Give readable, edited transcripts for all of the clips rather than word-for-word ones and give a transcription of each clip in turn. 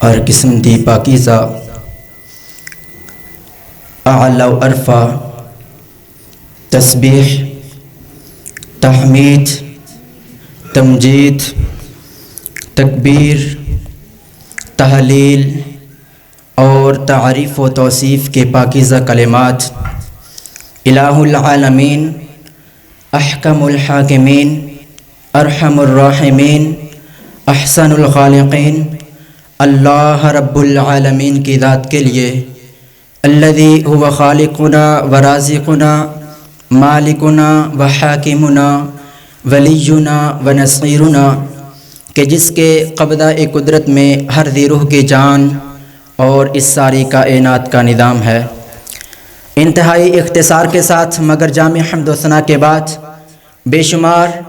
ہر قسم دی پاکیزہ اعلی و عرفہ تسبیح تحمید تمجید تکبیر تحلیل اور تعریف و توصیف کے پاکیزہ کلمات الہ العالمین احکم الحاکمین ارحم الراحمین احسن الخالقین اللہ رب العالمین کی ذات کے لیے الذی هو خالقنا و رازقنا مالکنا و حاکمنا ولینا و نصیرنا کہ جس کے قبضہ قدرت میں ہر ذی روح کی جان اور اس ساری کائنات کا نظام ہے۔ انتہائی اختصار کے ساتھ مگر جامع حمد و ثنا کے بعد بے شمار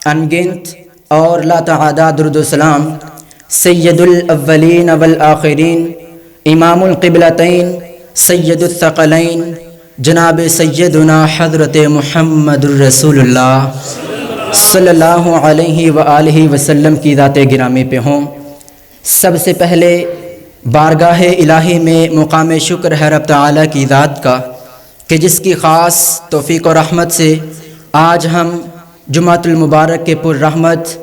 انگنت اور لا تعداد درود و سلام سید الاولین والآخرین امام القبلتین سید الثقلین جناب سیدنا حضرت محمد الرسول اللہ صلی اللہ علیہ وآلہ وسلم کی ذات گرامی پہ ہوں۔ سب سے پہلے بارگاہ الہی میں مقام شکر ہے رب تعالیٰ کی ذات کا کہ جس کی خاص توفیق و رحمت سے آج ہم جمعۃ المبارک کے پر رحمت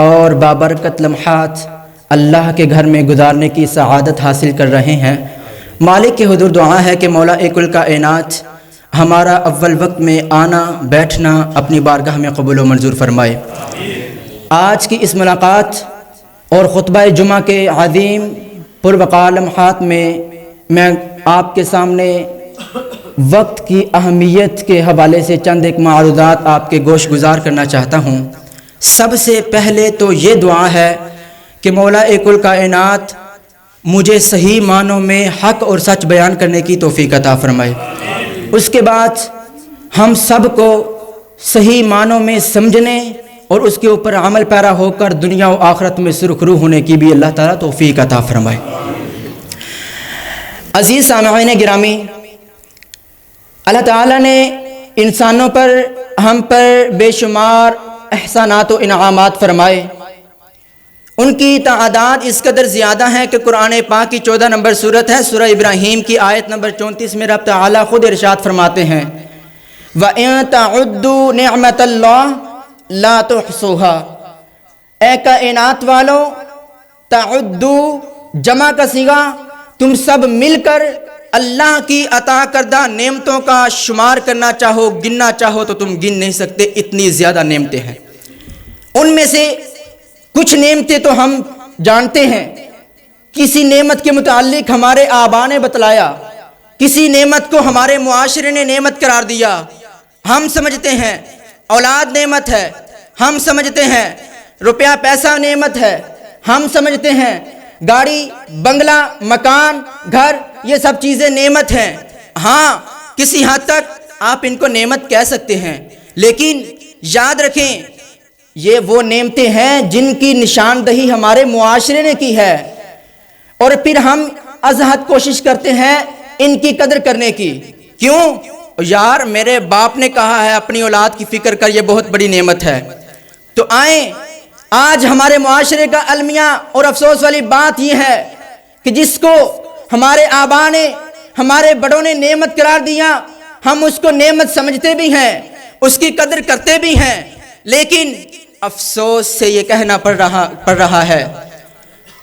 اور بابرکت لمحات اللہ کے گھر میں گزارنے کی سعادت حاصل کر رہے ہیں۔ مالک کے حضور دعا ہے کہ مولا کل کائنات ہمارا اول وقت میں آنا بیٹھنا اپنی بارگاہ میں قبول و منظور فرمائے۔ آج کی اس ملاقات اور خطبہ جمعہ کے عظیم پروقار لمحات میں آپ کے سامنے وقت کی اہمیت کے حوالے سے چند ایک معروضات آپ کے گوش گزار کرنا چاہتا ہوں۔ سب سے پہلے تو یہ دعا ہے کہ مولا کل کائنات مجھے صحیح معنوں میں حق اور سچ بیان کرنے کی توفیق عطا فرمائے۔ اس کے بعد ہم سب کو صحیح معنوں میں سمجھنے اور اس کے اوپر عمل پیرا ہو کر دنیا و آخرت میں سرخرو ہونے کی بھی اللہ تعالیٰ توفیق عطا فرمائے۔ عزیز سامعین گرامی، اللہ تعالیٰ نے انسانوں پر ہم پر بے شمار احسانات و انعامات فرمائے۔ ان کی تعداد اس قدر زیادہ ہے کہ قرآن پاک کی 14 نمبر سورت ہے، سورہ ابراہیم کی آیت نمبر 34 میں رب تعالیٰ خود ارشاد فرماتے ہیں وَإِن تَعُدُّوا نِعْمَةَ اللَّهِ لَا تُحْصُوهَا۔ اے کائنات والو، تعدوا جمع کا صیغہ، تم سب مل کر اللہ کی عطا کردہ نعمتوں کا شمار کرنا چاہو، گننا چاہو تو تم گن نہیں سکتے، اتنی زیادہ نعمتیں ہیں۔ ان میں سے کچھ نعمتیں تو ہم جانتے ہیں، کسی نعمت کے متعلق ہمارے آبا نے بتلایا، کسی نعمت کو ہمارے معاشرے نے نعمت قرار دیا، ہم سمجھتے ہیں اولاد نعمت ہے، ہم سمجھتے ہیں روپیہ پیسہ نعمت ہے، ہم سمجھتے ہیں گاڑی بنگلہ مکان گھر یہ سب چیزیں نعمت ہیں۔ ہاں کسی حد تک آپ ان کو نعمت کہہ سکتے ہیں، لیکن یاد رکھیں یہ وہ نعمتیں ہیں جن کی نشاندہی ہمارے معاشرے نے کی ہے، اور پھر ہم از حد کوشش کرتے ہیں ان کی قدر کرنے کی۔ کیوں؟ یار میرے باپ نے کہا ہے اپنی اولاد کی فکر کر، یہ بہت بڑی نعمت ہے۔ تو آئیں، آج ہمارے معاشرے کا المیہ اور افسوس والی بات یہ ہے کہ جس کو ہمارے آبا نے ہمارے بڑوں نے نعمت قرار دیا، ہم اس کو نعمت سمجھتے بھی ہیں، اس کی قدر کرتے بھی ہیں، لیکن افسوس سے یہ کہنا پڑ رہا ہے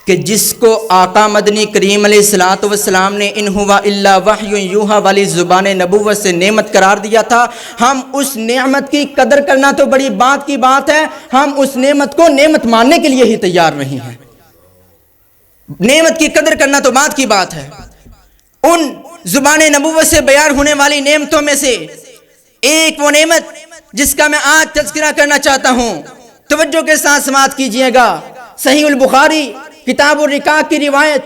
کہ جس کو آقا مدنی کریم علیہ الصلوۃ والسلام نے ان ہوا الا وحی یوحا والی زبان نبوت سے نعمت قرار دیا تھا، ہم اس نعمت کی قدر کرنا تو بڑی بات کی بات ہے، ہم اس نعمت کو نعمت ماننے کے لیے ہی تیار نہیں ہیں۔ نعمت کی قدر کرنا تو بات کی بات ہے۔ ان زبان نبوت سے بیان ہونے والی نعمتوں میں سے ایک وہ نعمت جس کا میں آج تذکرہ کرنا چاہتا ہوں، توجہ کے ساتھ سماعت کیجئے گا۔ صحیح البخاری کتاب الرقاق کی روایت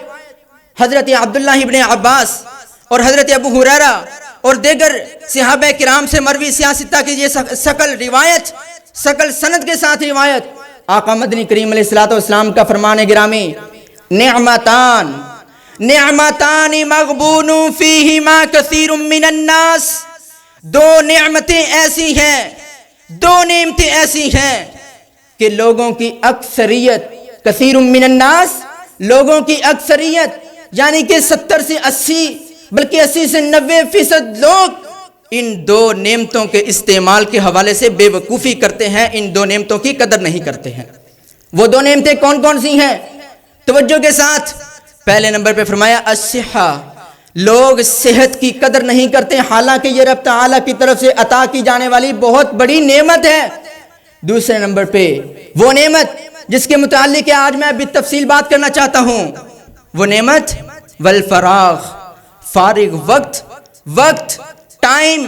حضرت عبداللہ ابن عباس اور حضرت ابو ہریرہ اور دیگر صحابہ کرام سے مروی سیاستہ کی یہ سکل روایت، سکل سند کے ساتھ روایت، آقا مدنی کریم علیہ الصلوۃ والسلام کا فرمان گرامی نعمتان نعمتان مغبون فیہما کثیر من الناس، دو نعمتیں ایسی ہیں کہ لوگوں کی اکثریت، کثیر من الناس لوگوں کی اکثریت یعنی کہ 70 سے 80 بلکہ 80 سے 90% لوگ ان دو نعمتوں کے استعمال کے حوالے سے بے وقوفی کرتے ہیں، ان دو نعمتوں کی قدر نہیں کرتے ہیں۔ وہ دو نعمتیں کون کون سی ہیں؟ توجہ کے ساتھ، پہلے نمبر پہ فرمایا الصحہ، لوگ صحت کی قدر نہیں کرتے، حالانکہ یہ رب تعالیٰ کی طرف سے عطا کی جانے والی بہت بڑی نعمت ہے۔ دوسرے نمبر پہ وہ نعمت جس کے متعلق آج میں بالتفصیل بات کرنا چاہتا ہوں، وہ نعمت والفراغ، فارغ وقت، ٹائم،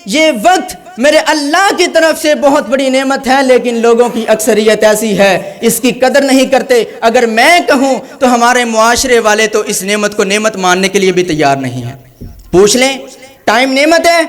یہ وقت میرے اللہ کی طرف سے بہت بڑی نعمت ہے، لیکن لوگوں کی اکثریت ایسی ہے اس کی قدر نہیں کرتے۔ اگر میں کہوں تو ہمارے معاشرے والے تو اس نعمت کو نعمت ماننے کے لیے بھی تیار نہیں ہیں۔ پوچھ لیں، ٹائم نعمت ہے؟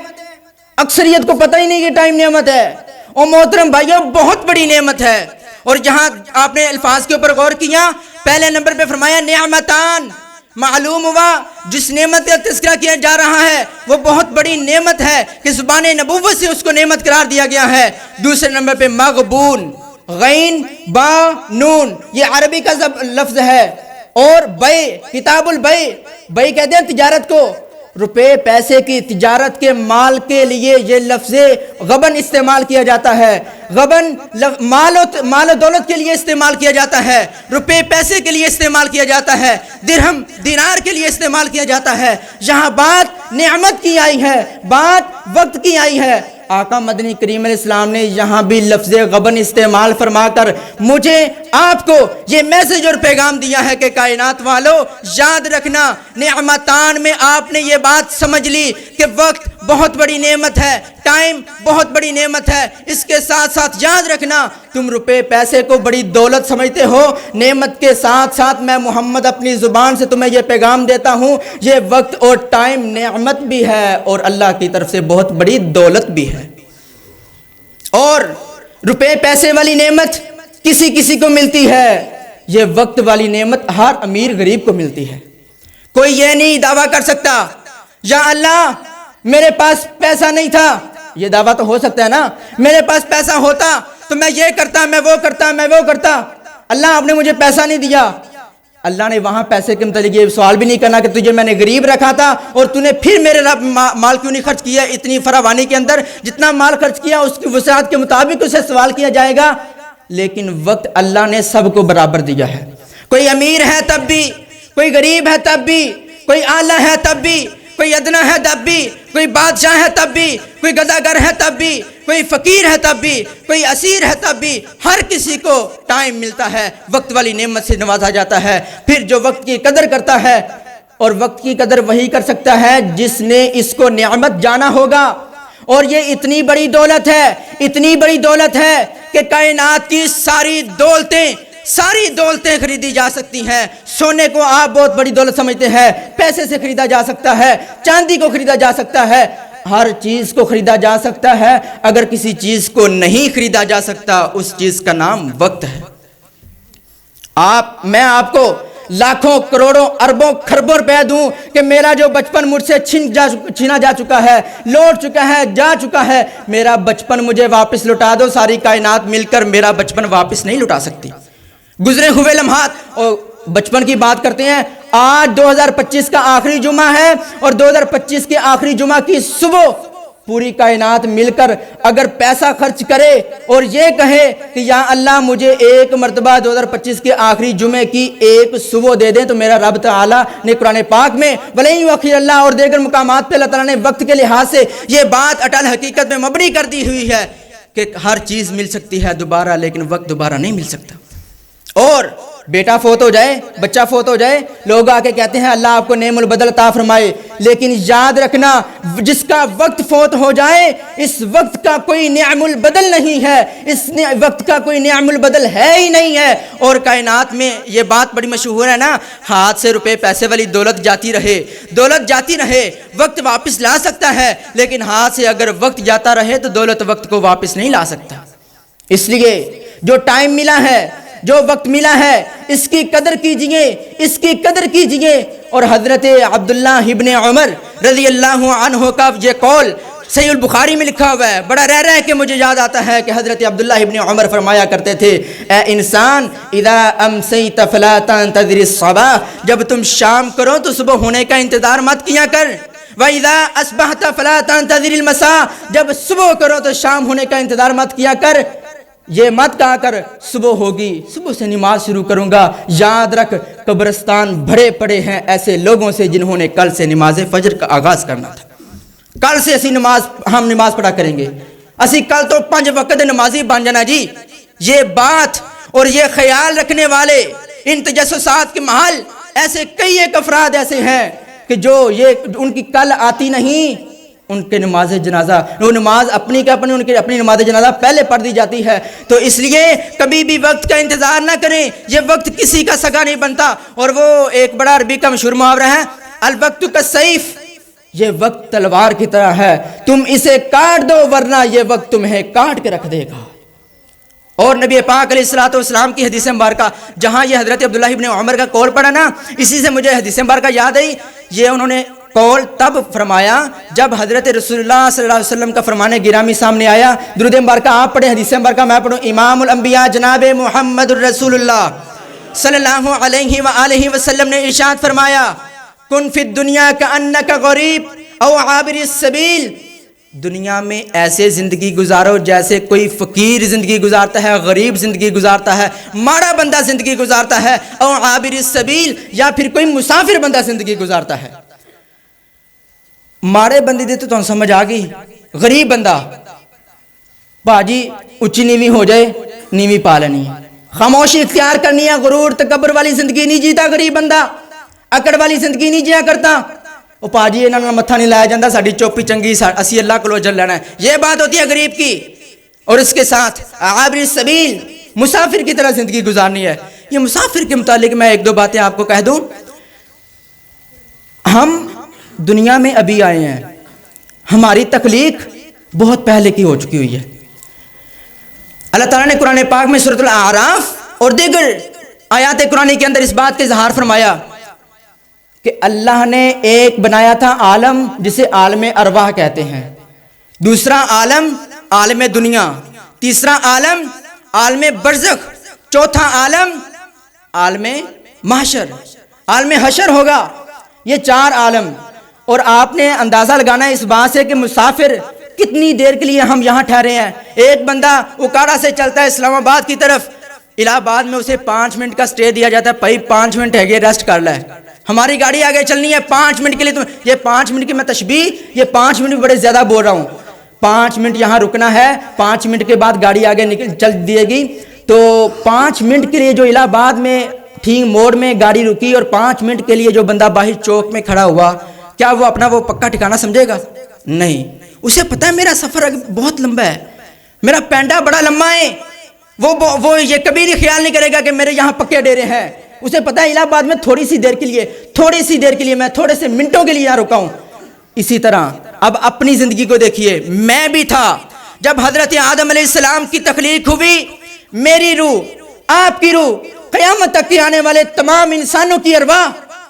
اکثریت کو پتہ ہی نہیں کہ ٹائم نعمت ہے۔ اور محترم بھائیو، بہت بڑی نعمت ہے۔ اور جہاں آپ نے الفاظ کے اوپر غور کیا، پہلے نمبر پہ فرمایا نعمتان، معلوم ہوا جس نعمت کا تذکرہ کیا جا رہا ہے وہ بہت بڑی نعمت ہے کہ زبان نبوت سے اس کو نعمت قرار دیا گیا ہے۔ دوسرے نمبر پہ مغبون، غین با نون، یہ عربی کا لفظ ہے۔ اور بے، کتاب البے، بے کہتے ہیں تجارت کو، روپے پیسے کی تجارت کے مال کے لیے یہ لفظ غبن استعمال کیا جاتا ہے۔ غبن مال و دولت کے لیے استعمال کیا جاتا ہے، روپے پیسے کے لیے استعمال کیا جاتا ہے، درہم دینار کے لیے استعمال کیا جاتا ہے۔ یہاں بات نعمت کی آئی ہے، بات وقت کی آئی ہے۔ آقا مدنی کریم علیہ السلام نے یہاں بھی لفظ غبن استعمال فرما کر مجھے آپ کو یہ میسج اور پیغام دیا ہے کہ کائنات والو یاد رکھنا، نعمتان میں آپ نے یہ بات سمجھ لی کہ وقت بہت بڑی نعمت ہے، ٹائم بہت بڑی نعمت ہے۔ اس کے ساتھ ساتھ یاد رکھنا، تم روپے پیسے کو بڑی دولت سمجھتے ہو، نعمت کے ساتھ ساتھ میں محمد اپنی زبان سے تمہیں یہ پیغام دیتا ہوں، یہ وقت اور ٹائم نعمت بھی ہے اور اللہ کی طرف سے بہت بڑی دولت بھی ہے۔ اور روپے پیسے والی نعمت کسی کسی کو ملتی ہے، یہ وقت والی نعمت ہر امیر غریب کو ملتی ہے۔ کوئی یہ نہیں دعویٰ کر سکتا یا اللہ میرے پاس پیسہ نہیں تھا، یہ دعویٰ تو ہو سکتا ہے نا، میرے پاس پیسہ ہوتا تو میں یہ کرتا، میں وہ کرتا، اللہ آپ نے مجھے پیسہ نہیں دیا۔ اللہ نے وہاں پیسے کے متعلق یہ سوال بھی نہیں کرنا کہ تجھے میں نے غریب رکھا تھا اور تو نے پھر میرے رب مال کیوں نہیں خرچ کیا، اتنی فراوانی کے اندر جتنا مال خرچ کیا اس کی وسعت کے مطابق اسے سوال کیا جائے گا۔ لیکن وقت اللہ نے سب کو برابر دیا ہے، کوئی امیر ہے تب بھی، کوئی غریب ہے تب بھی، کوئی اعلیٰ ہے تب بھی، کوئی ادنا ہے تب بھی، کوئی بادشاہ ہے تب بھی، کوئی گداگر ہے تب بھی، کوئی فقیر ہے تب بھی، کوئی اسیر ہے تب بھی، ہر کسی کو ٹائم ملتا ہے، وقت والی نعمت سے نوازا جاتا ہے۔ پھر جو وقت کی قدر کرتا ہے، اور وقت کی قدر وہی کر سکتا ہے جس نے اس کو نعمت جانا ہوگا۔ اور یہ اتنی بڑی دولت ہے کہ کائنات کی ساری دولتیں خریدی جا سکتی ہیں۔ سونے کو آپ بہت بڑی دولت سمجھتے ہیں، پیسے سے خریدا جا سکتا ہے، چاندی کو خریدا جا سکتا ہے، ہر چیز کو خریدا جا سکتا ہے۔ اگر کسی چیز کو نہیں خریدا جا سکتا اس چیز کا نام وقت ہے۔ میں آپ کو لاکھوں کروڑوں اربوں خربوں روپے دوں کہ میرا جو بچپن مجھ سے چھینا جا چکا ہے، لوٹ چکا ہے، جا چکا ہے، میرا بچپن مجھے واپس لٹا دو، ساری کائنات مل کر میرا بچپن واپس نہیں لٹا سکتی۔ گزرے ہوئے لمحات اور بچپن کی بات کرتے ہیں، آج 2025 کا آخری جمعہ ہے اور 2025 کے آخری جمعہ کی صبح پوری کائنات مل کر اگر پیسہ خرچ کرے اور یہ کہے کہ یا اللہ مجھے ایک مرتبہ 2025 کے آخری جمعے کی ایک صبح دے دیں، تو میرا رب تعالیٰ نے قرآن پاک میں وَلَن يُؤَخِّرَ اللَّهُ اور دیگر مقامات پہ اللہ تعالیٰ نے وقت کے لحاظ سے یہ بات اٹل حقیقت میں مبنی کر دی ہوئی ہے کہ ہر چیز مل سکتی ہے دوبارہ، لیکن وقت دوبارہ نہیں مل سکتا۔ اور بیٹا فوت ہو جائے، بچہ فوت ہو جائے، لوگ آ کے کہتے ہیں اللہ آپ کو نعم البدل عطا فرمائے، لیکن یاد رکھنا جس کا وقت فوت ہو جائے اس وقت کا کوئی نعم البدل نہیں ہے، اس وقت کا کوئی نعم البدل ہے ہی نہیں ہے۔ اور کائنات میں یہ بات بڑی مشہور ہے نا، ہاتھ سے روپے پیسے والی دولت جاتی رہے، وقت واپس لا سکتا ہے، لیکن ہاتھ سے اگر وقت جاتا رہے تو دولت وقت کو واپس نہیں لا سکتا۔ اس لیے جو ٹائم ملا ہے، جو وقت ملا ہے، اس کی قدر کیجئے۔ اور حضرت عبداللہ ابن عمر رضی اللہ عنہ کا یہ قول صحیح البخاری میں لکھا ہوا ہے، بڑا رہ کے مجھے یاد آتا ہے کہ حضرت عبداللہ ابن عمر فرمایا کرتے تھے، اے انسان اذا امسیت فلا تنتظر الصباح، جب تم شام کرو تو صبح ہونے کا انتظار مت کیا کر، وَإِذَا أَصْبَحْتَ فَلَا تَنْتَظِرِ الْمَسَاءَ، جب صبح کرو تو شام ہونے کا انتظار مت کیا کر، یہ مت کہا کر صبح ہوگی صبح سے نماز شروع کروں گا، یاد رکھ قبرستان بھرے پڑے ہیں ایسے لوگوں سے جنہوں نے کل سے نماز فجر کا آغاز کرنا تھا، کل سے ہم نماز پڑھا کریں گے، اسی کل تو 5 وقت نمازی بن جانا جی۔ یہ بات اور یہ خیال رکھنے والے ان تجسسات کے محل ایسے کئی ایک افراد ایسے ہیں کہ جو یہ ان کی کل آتی نہیں، ان کے نماز جنازہ، وہ نماز اپنی اپنی نماز جنازہ پہلے پڑھ دی جاتی ہے۔ تو اس لیے کبھی بھی وقت کا انتظار نہ کریں، یہ وقت کسی کا سگا نہیں بنتا۔ اور وہ ایک بڑا عربی کا مشہور محاورہ ہے، الوقت کالسیف، یہ وقت تلوار کی طرح ہے، تم اسے کاٹ دو ورنہ یہ وقت تمہیں کاٹ کے رکھ دے گا۔ اور نبی پاک علیہ الصلوۃ والسلام کی حدیث مبارکہ، جہاں یہ حضرت عبداللہ ابن عمر کا قول پڑھا نا، اسی سے مجھے حدیث مبارکہ یاد آئی۔ یہ انہوں نے قول تب فرمایا جب حضرت رسول اللہ صلی اللہ علیہ وسلم کا فرمان گرامی سامنے آیا۔ درود مبارکہ آپ پڑھیں، حدیث مبارکہ میں پڑھوں۔ امام الانبیاء جناب محمد الرسول اللہ صلی اللہ علیہ وآلہ وسلم نے ارشاد فرمایا، کن فی الدنیا کأنک غریب او عابر السبیل، دنیا میں ایسے زندگی گزارو جیسے کوئی فقیر زندگی گزارتا ہے، غریب زندگی گزارتا ہے، ماڑا بندہ زندگی گزارتا ہے، او عابر السبیل، یا پھر کوئی مسافر بندہ زندگی گزارتا ہے۔ ماڑے بندے دے تو سمجھ آ گئی، غریب بندہ باجی اچھی نیوی ہو جائے نیوی پا لینی ہے، خاموشی اختیار کرنی ہے، غرور تکبر والی زندگی نہیں جیتا غریب بندہ، اکڑ والی زندگی نہیں جیا کرتا۔ وہ پاجی انہوں نے متھا نہیں لایا جاتا، ساڑی چوپی چنگی، اسی اللہ کو اجر لینا ہے، یہ بات ہوتی ہے غریب کی۔ اور اس کے ساتھ عابر السبیل، مسافر کی طرح زندگی گزارنی ہے۔ یہ مسافر کے متعلق میں 1-2 باتیں آپ کو کہہ دوں۔ ہم دنیا میں ابھی آئے ہیں، ہماری تخلیق بہت پہلے کی ہو چکی ہوئی ہے۔ اللہ تعالیٰ نے قرآن پاک میں سورۃ الاعراف اور دیگر آیات قرآن کے اندر اس بات کا اظہار فرمایا کہ اللہ نے ایک بنایا تھا عالم جسے عالم ارواح کہتے ہیں، دوسرا عالم عالم دنیا، تیسرا عالم عالم برزخ، چوتھا عالم عالم محشر، عالم حشر ہوگا۔ یہ 4 عالم، اور آپ نے اندازہ لگانا ہے اس بات سے کہ مسافر کتنی دیر کے لیے ہم یہاں ٹھہرے ہیں۔ ایک بندہ اکاڑا سے چلتا ہے اسلام آباد کی طرف، الہ آباد میں اسے 5 منٹ کا سٹے دیا جاتا ہے، بھائی 5 منٹ ہے گئے، ریسٹ کر لے۔ ہماری گاڑی آگے چلنی ہے 5 منٹ کے لیے، یہ 5 منٹ کی میں تشبیہ، یہ 5 منٹ بڑے زیادہ بول رہا ہوں، 5 منٹ یہاں رکنا ہے، 5 منٹ کے بعد گاڑی آگے چل دیے گی۔ تو 5 منٹ کے لیے جو الہ آباد میں ٹھیک موڑ میں گاڑی رکی، اور 5 منٹ کے لیے جو بندہ باہر چوک میں کھڑا ہوا، کیا وہ اپنا وہ پکا ٹھکانہ سمجھے گا؟ نہیں، اسے پتہ ہے میرا سفر بہت لمبا ہے، میرا پینڈا بڑا لمبا ہے، وہ یہ کبھی بھی خیال نہیں کرے گا کہ میرے یہاں پکے ڈیرے ہیں۔ اسے پتہ ہے الہ آباد میں تھوڑی سی دیر کے لیے میں تھوڑے سے منٹوں کے لیے یہاں رکا ہوں۔ اسی طرح اب اپنی زندگی کو دیکھیے، میں بھی تھا جب حضرت آدم علیہ السلام کی تخلیق ہوئی، میری روح، آپ کی روح، قیامت تک کے آنے والے تمام انسانوں کی ارواح،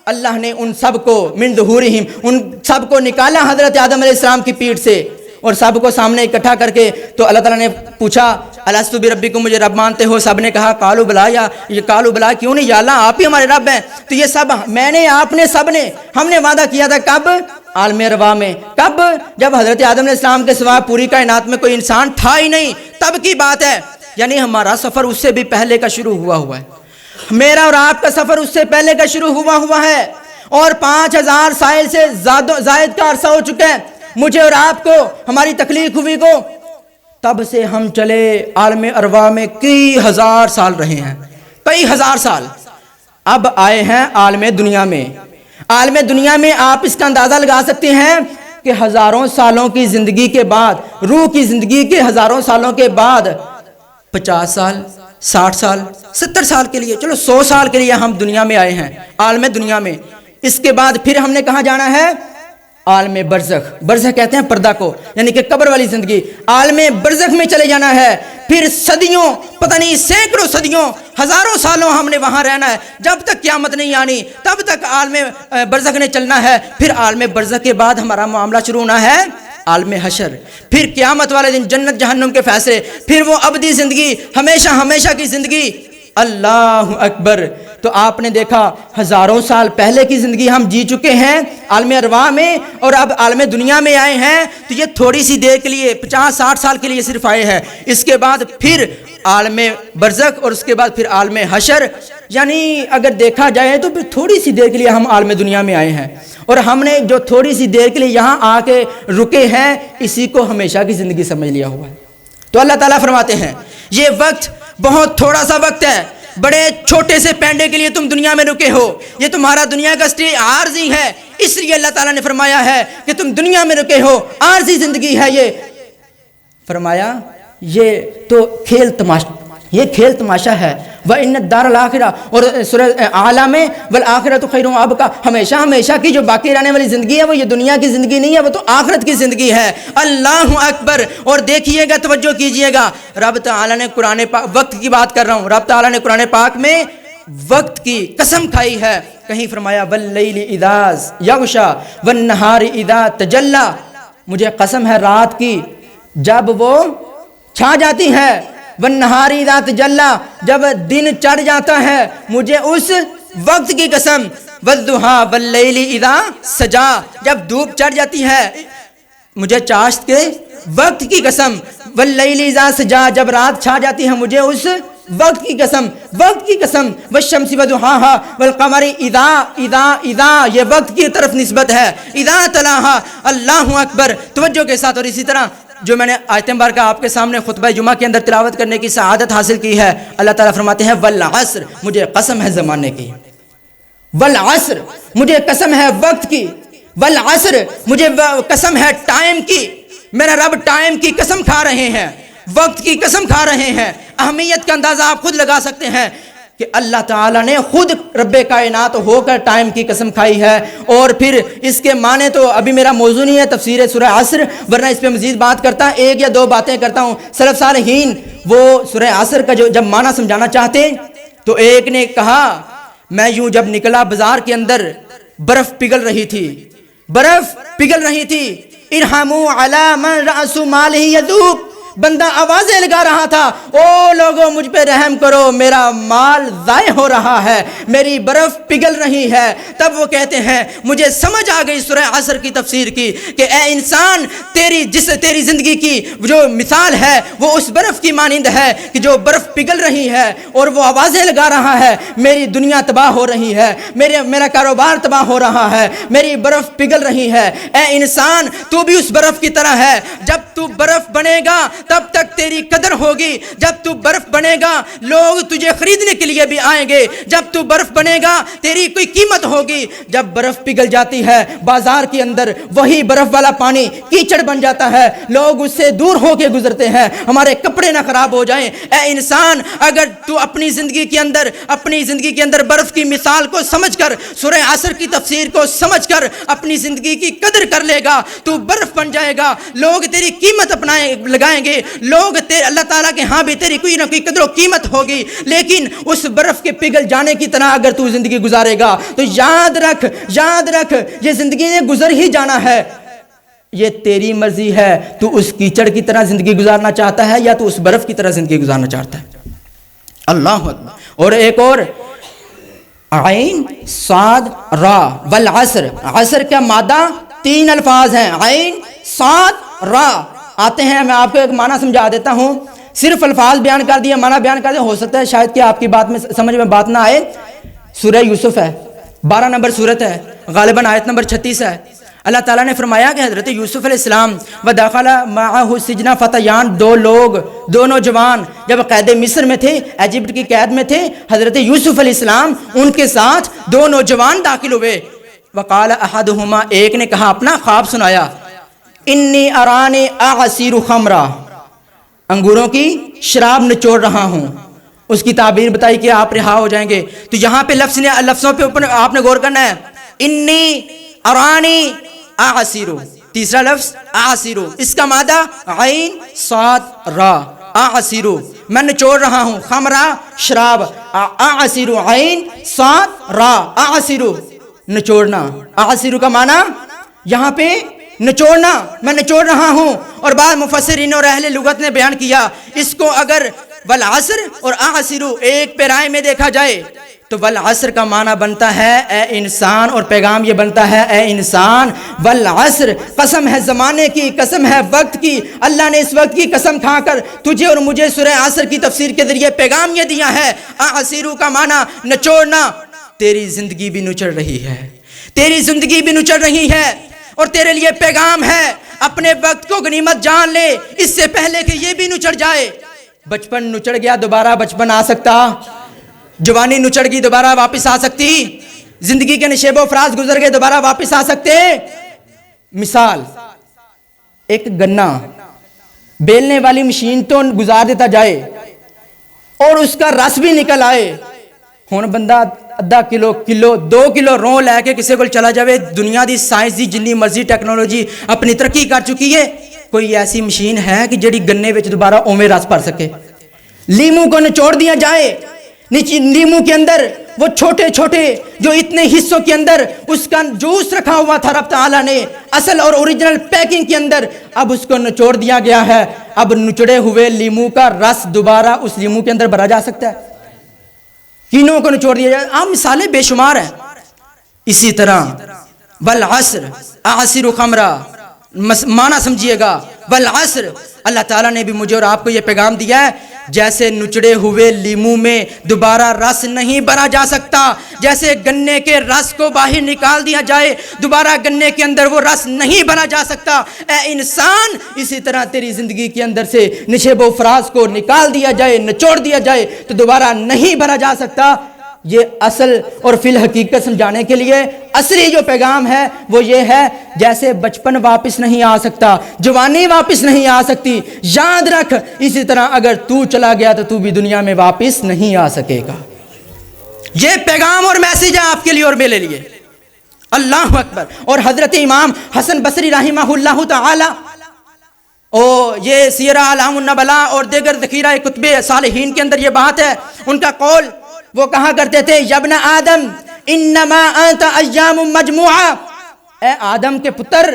اللہ نے ان سب کو من ظہورہم، ان سب کو نکالا حضرت آدم علیہ السلام کی پیٹھ سے، اور سب کو سامنے اکٹھا کر کے تو اللہ تعالیٰ نے پوچھا الستو بربکم، مجھے رب مانتے ہو؟ سب نے کہا قالوا بلا، یا یہ قالوا بلا کیوں نہیں، یا اللہ آپ ہی ہمارے رب ہیں۔ تو یہ سب میں نے، آپ نے، سب نے، ہم نے وعدہ کیا تھا کب؟ عالم ارواح میں۔ کب؟ جب حضرت آدم علیہ السلام کے سوا پوری کائنات میں کوئی انسان تھا ہی نہیں، تب کی بات ہے۔ یعنی ہمارا سفر اس سے بھی پہلے کا شروع ہوا ہے، میرا اور آپ کا سفر اس سے پہلے کا شروع ہوا ہے، اور 5000 سال سے زائد کا عرصہ ہو چکا ہے مجھے اور آپ کو، ہماری تخلیق ہوئی کو، تب سے ہم چلے عالم ارواح میں کئی ہزار سال رہے ہیں، کئی ہزار سال۔ اب آئے ہیں عالم دنیا میں۔ عالم دنیا میں آپ اس کا اندازہ لگا سکتے ہیں کہ ہزاروں سالوں کی زندگی کے بعد، روح کی زندگی کے ہزاروں سالوں کے بعد 50 سال، 60 سال، 70 سال کے لیے، چلو 100 سال کے لیے ہم دنیا میں آئے ہیں، عالم دنیا میں۔ اس کے بعد پھر ہم نے کہاں جانا ہے؟ عالم برزخ۔ برزخ کہتے ہیں پردہ کو، یعنی کہ قبر والی زندگی۔ عالم برزخ میں چلے جانا ہے، پھر صدیوں، پتہ نہیں سینکڑوں صدیوں، ہزاروں سالوں ہم نے وہاں رہنا ہے، جب تک قیامت نہیں آنی تب تک عالم برزخ نے چلنا ہے۔ پھر عالم برزخ کے بعد ہمارا معاملہ شروع ہونا ہے عالم حشر، پھر قیامت والے دن جنت جہنم کے فیصلے، پھر وہ ابدی زندگی، ہمیشہ ہمیشہ کی زندگی۔ اللہ اکبر۔ تو آپ نے دیکھا ہزاروں سال پہلے کی زندگی ہم جی چکے ہیں عالم ارواح میں، اور اب عالم دنیا میں آئے ہیں، تو یہ تھوڑی سی دیر کے لیے 50-60 سال کے لیے صرف آئے ہیں، اس کے بعد پھر عالم برزخ، اور اس کے بعد پھر عالم حشر۔ یعنی اگر دیکھا جائے تو پھر تھوڑی سی دیر کے لیے ہم عالم دنیا میں آئے ہیں، اور ہم نے جو تھوڑی سی دیر کے لیے یہاں آ کے رکے ہیں، اسی کو ہمیشہ کی زندگی سمجھ لیا ہوا ہے۔ تو اللہ تعالیٰ فرماتے ہیں یہ وقت بہت تھوڑا سا وقت ہے، بڑے چھوٹے سے پینڈے کے لیے تم دنیا میں رکے ہو، یہ تمہارا دنیا کا اسٹے عارضی ہے، اس لیے اللہ تعالیٰ نے فرمایا ہے کہ تم دنیا میں رکے ہو، عارضی زندگی ہے یہ۔ فرمایا یہ تو یہ کھیل تماشا ہے۔ وَإِنَّ الدَّارَ الْآخِرَةَ، اور سورہ اعلیٰ میں وَالْآخِرَةُ خَيْرٌ وَأَبْقَىٰ، ہمیشہ ہمیشہ کی جو باقی رہنے والی زندگی ہے وہ یہ دنیا کی زندگی نہیں ہے، وہ تو آخرت کی زندگی ہے۔ اللہ اکبر۔ اور دیکھیے گا، توجہ کیجئے گا، رب تعالیٰ نے قرآن پاک، وقت کی بات کر رہا ہوں، رب تعالیٰ نے قرآن پاک میں وقت کی قسم کھائی ہے۔ کہیں فرمایا وَاللَّيْلِ إِذَا يَغْشَىٰ وَالنَّهَارِ إِذَا تَجَلَّىٰ، مجھے قسم ہے رات کی جب وہ چھا جاتی ہے، وَالنَّهَارِ إِذَا تَجَلَّىٰ، جب دن چڑھ جاتا ہے، مجھے اس وقت کی قسم، وَالضُّحَىٰ وَاللَّيْلِ إِذَا سَجَىٰ، جب دھوپ چڑھ جاتی ہے، مجھے چاشت کے وقت کی قسم، وَاللَّيْلِ إِذَا سَجَىٰ، جب رات چھا جاتی ہے، مجھے اس وقت کی قسم، وقت کی قسم، وَالشَّمْسِ وَضُحَاهَا وَالْقَمَرِ إِذَا یہ وقت کی طرف نسبت ہے، إِذَا تَلَاهَا۔ اللہ اکبر۔ توجہ کے ساتھ، اور اسی طرح جو میں نے آیت مبارکہ آپ کے سامنے خطبہ جمعہ کے اندر تلاوت کرنے کی سعادت حاصل کی ہے، اللہ تعالیٰ فرماتے ہیں والعصر، مجھے قسم ہے زمانے کی، والعصر مجھے قسم ہے وقت کی، والعصر مجھے قسم ہے ٹائم کی، میرا رب ٹائم کی قسم کھا رہے ہیں، وقت کی قسم کھا رہے ہیں۔ اہمیت کا اندازہ آپ خود لگا سکتے ہیں کہ اللہ تعالیٰ نے خود رب کائنات ہو کر ٹائم کی قسم کھائی ہے۔ اور پھر اس کے معنی تو ابھی میرا موضوع نہیں ہے تفسیر سورہ عصر، ورنہ اس پہ مزید بات کرتا، ایک یا دو باتیں کرتا ہوں۔ سلف صالحین وہ سورہ عصر کا جب معنی سمجھانا چاہتے تو ایک نے کہا میں یوں جب نکلا بازار کے اندر، برف پگھل رہی تھی، برف پگھل رہی تھی، ارحموا علی من رأس مالہ یذوب، بندہ آوازیں لگا رہا تھا، او لوگوں مجھ پہ رحم کرو، میرا مال ضائع ہو رہا ہے، میری برف پگھل رہی ہے۔ تب وہ کہتے ہیں مجھے سمجھ آ گئی سورہ عصر کی تفسیر کی کہ اے انسان، تیری زندگی کی جو مثال ہے وہ اس برف کی مانند ہے کہ جو برف پگھل رہی ہے اور وہ آوازیں لگا رہا ہے، میری دنیا تباہ ہو رہی ہے، میرا کاروبار تباہ ہو رہا ہے، میری برف پگھل رہی ہے۔ اے انسان، تو بھی اس برف کی طرح ہے، جب تو برف بنے گا تب تک تیری قدر ہوگی، جب تو برف بنے گا لوگ تجھے خریدنے کے لیے بھی آئیں گے، جب تو برف بنے گا تیری کوئی قیمت ہوگی۔ جب برف پگھل جاتی ہے بازار کے اندر، وہی برف والا پانی کیچڑ بن جاتا ہے، لوگ اس سے دور ہو کے گزرتے ہیں، ہمارے کپڑے نہ خراب ہو جائیں۔ اے انسان، اگر تو اپنی زندگی کے اندر برف کی مثال کو سمجھ کر، سورہ عصر کی تفسیر کو سمجھ کر اپنی زندگی کی قدر کر لے گا، تو برف بن جائے گا، لوگ تیری قیمت لگائیں گے، لوگ اللہ تعالیٰ کے ہاں بھی تیری کوئی نہ کوئی قدر و قیمت ہوگی۔ لیکن اس برف کے پگھل جانے کی طرح اگر تو زندگی گزارے گا تو یاد رکھ یہ زندگی نے گزر ہی جانا ہے، یہ تیری مرضی ہے، تو اس کیچڑ کی طرح زندگی گزارنا چاہتا ہے یا تو اس برف کی طرح زندگی گزارنا چاہتا ہے۔ اللہ اکبر۔ اور ایک اور، عین صاد را والعصر، عصر کا مادہ 3 الفاظ ہیں، عین صاد را آتے ہیں۔ میں آپ کو ایک معنی سمجھا دیتا ہوں، صرف الفاظ بیان کر دیا، معنی بیان کر دیا، ہو سکتا ہے شاید کہ آپ کی بات میں سمجھ میں بات نہ آئے۔ سورہ یوسف ہے، 12 نمبر سورت ہے، غالباً آیت نمبر 36 ہے۔ اللہ تعالیٰ نے فرمایا کہ حضرت یوسف علیہ السلام ودخل معہ السجن فتیان، دو نوجوان جب قید مصر میں تھے، ایجپٹ کی قید میں تھے، حضرت یوسف علیہ السلام ان کے ساتھ 2 نوجوان داخل ہوئے۔ وقال احدہما، ایک نے کہا، اپنا خواب سنایا، انی ارانی اعصیر خمرا، انگوروں کی شراب نچوڑ رہا ہوں۔ اس کی تعبیر بتائی کہ آپ رہا ہو جائیں گے۔ تو یہاں پہ لفظوں پہ اوپر آپ نے غور کرنا ہے، انی ارانی اعصیر، تیسرا لفظ اعصیر، اس کا مادہ عین صاد را، اعصیر، میں نچوڑ رہا ہوں، خمرا شراب، اعصیر عین صاد را، اعصیر نچوڑنا۔ اعصیر کا معنی یہاں پہ نچوڑنا، میں نچوڑ رہا ہوں. اور بعض مفسرین اور اہل لغت نے بیان کیا اس کو اگر والعصر اور اعصر ایک پیرائے میں دیکھا جائے تو والعصر کا معنی بنتا ہے اے انسان، اور پیغام یہ بنتا ہے اے انسان والعصر، قسم ہے زمانے کی، قسم ہے وقت کی. اللہ نے اس وقت کی قسم کھا کر تجھے اور مجھے سورہ عصر کی تفسیر کے ذریعے پیغام یہ دیا ہے. اعصر کا معنی نچوڑنا. تیری زندگی بھی نچڑ رہی ہے، تیری زندگی بھی نچڑ رہی ہے، اور تیرے لیے پیغام ہے اپنے وقت کو غنیمت جان لے اس سے پہلے کہ یہ بھی نچڑ جائے. بچپن نچڑ گیا، دوبارہ بچپن آ سکتا؟ جوانی نچڑ گئی، دوبارہ واپس آ سکتی؟ زندگی کے نشیب و فراز گزر گئے، دوبارہ واپس آ سکتے؟ مثال، ایک گنا بیلنے والی مشین تو گزار دیتا جائے اور اس کا رس بھی نکل آئے، ہن بندہ آدھا کلو 2 کلو رو لے کے کسی کو چلا جائے. دنیا دی سائنس دی جنی مرضی ٹیکنالوجی اپنی ترقی کر چکی ہے، کوئی ایسی مشین ہے کہ جڑی گنے وچ دوبارہ اوویں رس بھر سکے؟ لیمو کو نچوڑ دیا جائے، لیمو کے اندر وہ چھوٹے چھوٹے جو اتنے حصوں کے اندر اس کا جوس رکھا ہوا تھا رب تعالیٰ نے اصل اور اوریجنل پیکنگ کے اندر، اب اس کو نچوڑ دیا گیا ہے. اب نچڑے ہوئے لیمو کا رس دوبارہ اس لیمو کے اندر بھرا جا سکتا ہے؟ کینوں کو نچوڑ دیا جائے. عام مثالیں بے شمار ہیں. اسی طرح والعصر اعصر خمرہ معنی سمجھیے گا. والعصر اللہ تعالیٰ نے بھی مجھے اور آپ کو یہ پیغام دیا ہے جیسے نچڑے ہوئے لیمو میں دوبارہ رس نہیں بھرا جا سکتا، جیسے گنے کے رس کو باہر نکال دیا جائے دوبارہ گنے کے اندر وہ رس نہیں بھرا جا سکتا. اے انسان، اسی طرح تیری زندگی کے اندر سے نشیب و فراز کو نکال دیا جائے، نچوڑ دیا جائے تو دوبارہ نہیں بھرا جا سکتا. یہ اصل اور فی الحقیقت سمجھانے کے لیے اصلی جو پیغام ہے وہ یہ ہے جیسے بچپن واپس نہیں آ سکتا، جوانی واپس نہیں آ سکتی، یاد رکھ اسی طرح اگر تو چلا گیا تو تو بھی دنیا میں واپس نہیں آ سکے گا. یہ پیغام اور میسیج ہے آپ کے لیے اور میرے لیے. اللہ اکبر. اور حضرت امام حسن بصری رحمہ اللہ تعالی یہ سیر اعلام النبلاء اور دیگر ذخیرہ کتب صالحین کے اندر یہ بات ہے، ان کا قول وہ کہا کرتے تھے یبن آدم انما انت ایام مجموعہ، اے آدم کے پتر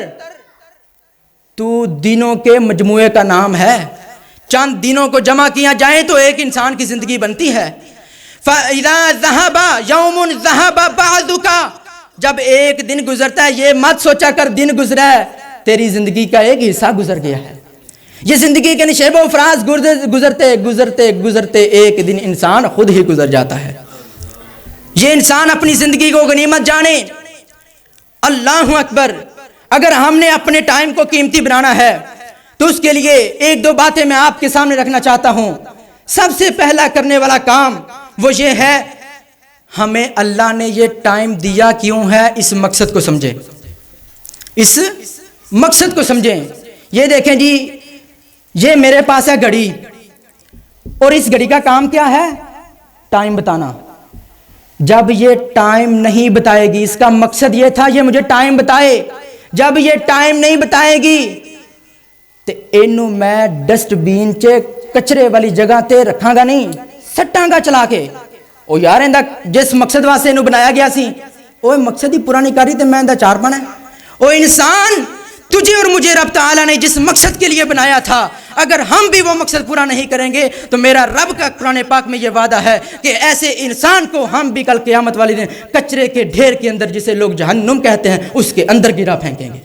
تو دنوں کے مجموعے کا نام ہے، چند دنوں کو جمع کیا جائے تو ایک انسان کی زندگی بنتی ہے. فَإِذَا ذَهَبَ يَوْمٌ ذَهَبَ بَعْضُكَ، جب ایک دن گزرتا ہے یہ مت سوچا کر دن گزرا ہے، تیری زندگی کا ایک حصہ گزر گیا ہے. یہ زندگی کے نشیب و فراز گزرتے گزرتے گزرتے ایک دن انسان خود ہی گزر جاتا ہے. یہ انسان اپنی زندگی کو غنیمت جانے. اللہ اکبر. اگر ہم نے اپنے ٹائم کو قیمتی بنانا ہے تو اس کے لیے 1-2 باتیں میں آپ کے سامنے رکھنا چاہتا ہوں. سب سے پہلا کرنے والا کام وہ یہ ہے ہمیں اللہ نے یہ ٹائم دیا کیوں ہے، اس مقصد کو سمجھیں، اس مقصد کو سمجھیں. یہ دیکھیں جی، یہ میرے پاس ہے گھڑی، اور اس گھڑی کا کام کیا ہے؟ ٹائم بتانا. جب یہ ٹائم نہیں بتائے گی، اس کا مقصد یہ تھا یہ مجھے ٹائم بتائے، جب یہ ٹائم نہیں بتائے گی تو اینو میں ڈسٹ بین چے کچرے والی جگہ تے رکھاں گا نہیں، سٹاں گا چلا کے. او یار اندہ جس مقصد واسطے اینو بنایا گیا سی وہ مقصد ہی پورا نہیں کری تے میں اندہ چار پانا ہے. او انسان، تجھے اور مجھے رب تعالیٰ نے جس مقصد کے لیے بنایا تھا اگر ہم بھی وہ مقصد پورا نہیں کریں گے تو میرا رب کا قرآن پاک میں یہ وعدہ ہے کہ ایسے انسان کو ہم بھی کل قیامت والے دن کچرے کے ڈھیر کے اندر، جسے لوگ جہنم کہتے ہیں، اس کے اندر گرا پھینکیں گے.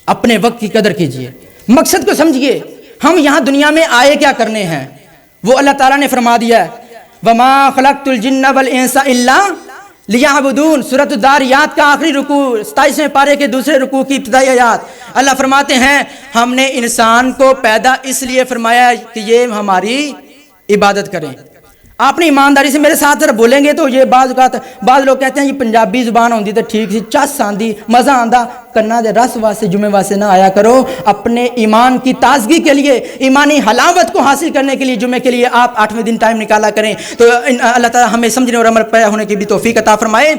اپنے وقت کی قدر کیجئے، مقصد کو سمجھیے. ہم یہاں دنیا میں آئے کیا کرنے ہیں وہ اللہ تعالیٰ نے فرما دیا ہے وَمَا خَلَقْتُ الْجِنَّ وَالْإِنسَ إِلَّا لِيَعْبُدُونَ. سورۃ الذاریات کا آخری رکوع 27ویں پارے کے دوسرے رکوع کی ابتدائی آیات. اللہ فرماتے ہیں ہم نے انسان کو پیدا اس لیے فرمایا کہ یہ ہماری عبادت کریں. آپ نے ایمانداری سے میرے ساتھ ذرا بولیں گے تو یہ بعض لوگ کہتے ہیں یہ پنجابی زبان ہوندی تو ٹھیک سی، چس آندی، مزہ آندا، کنا دے رس واسطے جمعے واسطے نہ آیا کرو. اپنے ایمان کی تازگی کے لیے، ایمانی حلاوت کو حاصل کرنے کے لیے جمعے کے لیے آپ 8ویں دن ٹائم نکالا کریں. تو اللہ تعالیٰ ہمیں سمجھنے اور عمل پیدا ہونے کی بھی توفیق عطا فرمائے.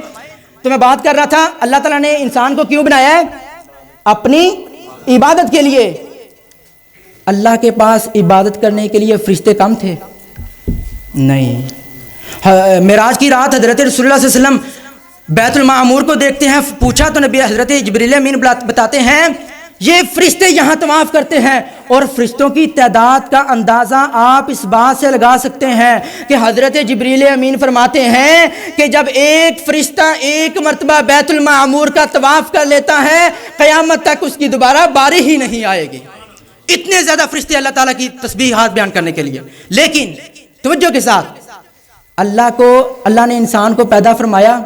تو میں بات کر رہا تھا اللہ تعالیٰ نے انسان کو کیوں بنایا ہے؟ اپنی عبادت کے لیے. اللہ کے پاس عبادت کرنے کے لیے فرشتے کم تھے؟ نہیں. معراج کی رات حضرت رسول اللہ صلی اللہ علیہ وسلم بیت المعمور کو دیکھتے ہیں. پوچھا تو نبی حضرت جبریل امین بتاتے ہیں یہ فرشتے یہاں طواف کرتے ہیں, اور فرشتوں کی تعداد کا اندازہ آپ اس بات سے لگا سکتے ہیں کہ حضرت جبریل امین فرماتے ہیں کہ جب ایک فرشتہ ایک مرتبہ بیت المعمور کا طواف کر لیتا ہے قیامت تک اس کی دوبارہ باری ہی نہیں آئے گی. اتنے زیادہ فرشتے اللہ تعالیٰ کی تسبیحات بیان کرنے کے لیے. لیکن توجہ کے ساتھ اللہ نے انسان کو پیدا فرمایا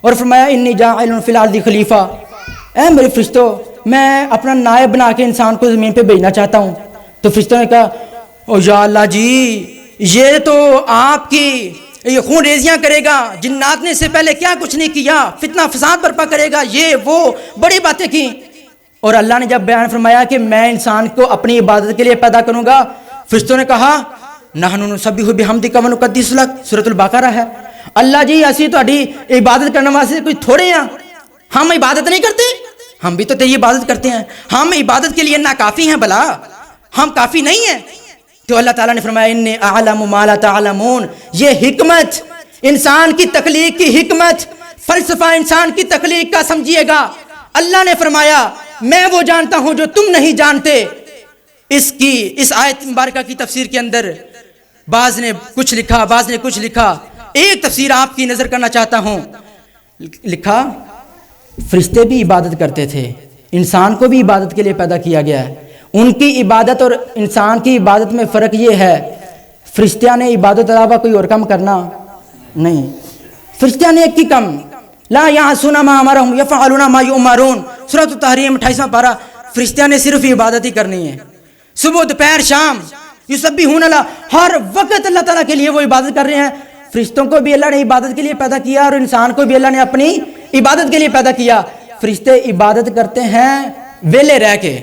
اور فرمایا انی جاعل فی الارض خلیفہ, اے میرے فرشتوں میں اپنا نائب بنا کے انسان کو زمین پہ بھیجنا چاہتا ہوں. تو فرشتوں نے کہا او یا اللہ جی یہ تو آپ کی یہ خون ریزیاں کرے گا, جنات نے اس سے پہلے کیا کچھ نہیں کیا, فتنہ فساد برپا کرے گا, یہ وہ بڑی باتیں کی. اور اللہ نے جب بیان فرمایا کہ میں انسان کو اپنی عبادت کے لیے پیدا کروں گا, فرشتوں نے کہا نحن نسبح بحمدک ونقدس لک, سورۃ البقرہ ہے. اللہ جی اسی تہاڈی عبادت کرنے واسطے کوئی تھوڑے ہیں, ہم عبادت نہیں کرتے, ہم بھی تو تیری عبادت کرتے ہیں, ہم عبادت کے لیے ناکافی ہیں, بلا ہم کافی نہیں ہیں. تو اللہ تعالیٰ نے فرمایا انی اعلم ما لا تعلمون, یہ حکمت انسان کی تخلیق کی حکمت, فلسفہ انسان کی تخلیق کا سمجھیے گا. اللہ نے فرمایا میں وہ جانتا ہوں جو تم نہیں جانتے. اس آیت مبارکہ کی تفسیر کے اندر بعض نے کچھ لکھا, بعض نے کچھ لکھا. ایک تفسیر آپ کی نظر کرنا چاہتا ہوں. لکھا فرشتے بھی عبادت کرتے تھے, انسان کو بھی عبادت کے لیے پیدا کیا گیا ہے. ان کی عبادت اور انسان کی عبادت میں فرق یہ ہے فرشتیاں نے عبادت علاوہ کوئی اور کام کرنا نہیں. فرشتیاں نے ایک کی کم لا یعصون ما امرهم یفعلون ما یؤمرون, سورۃ التحریم 28واں پارہ. فرشتیاں نے صرف عبادت ہی کرنی ہے, صبح دوپہر شام یسبحون اللہ, ہر وقت اللہ تعالیٰ کے لیے وہ عبادت کر رہے ہیں. فرشتوں کو بھی اللہ نے عبادت کے لیے پیدا کیا اور انسان کو بھی اللہ نے اپنی عبادت کے لیے پیدا کیا. فرشتے عبادت کرتے ہیں ویلے رہ کے,